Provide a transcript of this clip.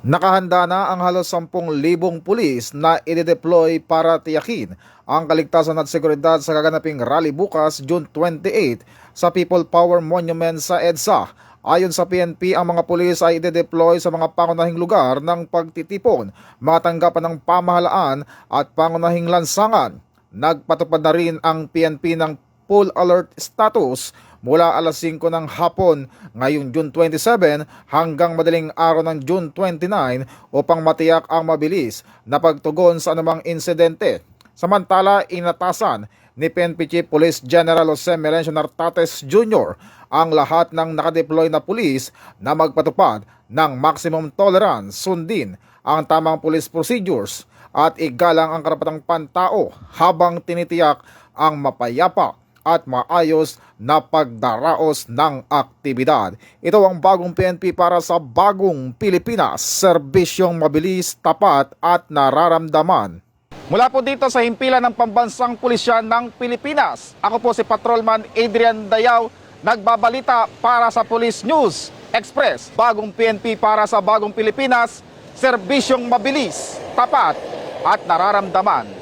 Nakahanda na ang halos 10,000 pulis na i-deploy para tiyakin ang kaligtasan at seguridad sa gaganaping rally bukas June 28 sa People Power Monument sa EDSA. Ayon sa PNP, ang mga pulis ay i-deploy sa mga pangunahing lugar ng pagtitipon, mga tanggapan ng pamahalaan at pangunahing lansangan. Nagpatupad na rin ang PNP ng full alert status mula alas 5 ng hapon ngayong June 27 hanggang madaling araw ng June 29 upang matiyak ang mabilis na pagtugon sa anumang insidente. Samantala, inatasan ni PNP Chief Police General Jose Melencio Nartates Jr. ang lahat ng nakadeploy na pulis na magpatupad ng maximum tolerance, sundin ang tamang police procedures at igalang ang karapatang pantao habang tinitiyak ang mapayapa at maayos na pagdaraos ng aktibidad. Ito ang bagong PNP para sa bagong Pilipinas, serbisyong mabilis, tapat at nararamdaman. Mula po dito sa himpilan ng Pambansang Pulisya ng Pilipinas, ako po si Patrolman Adrian Dayaw, nagbabalita para sa Police News Express. Bagong PNP para sa bagong Pilipinas, serbisyong mabilis, tapat at nararamdaman.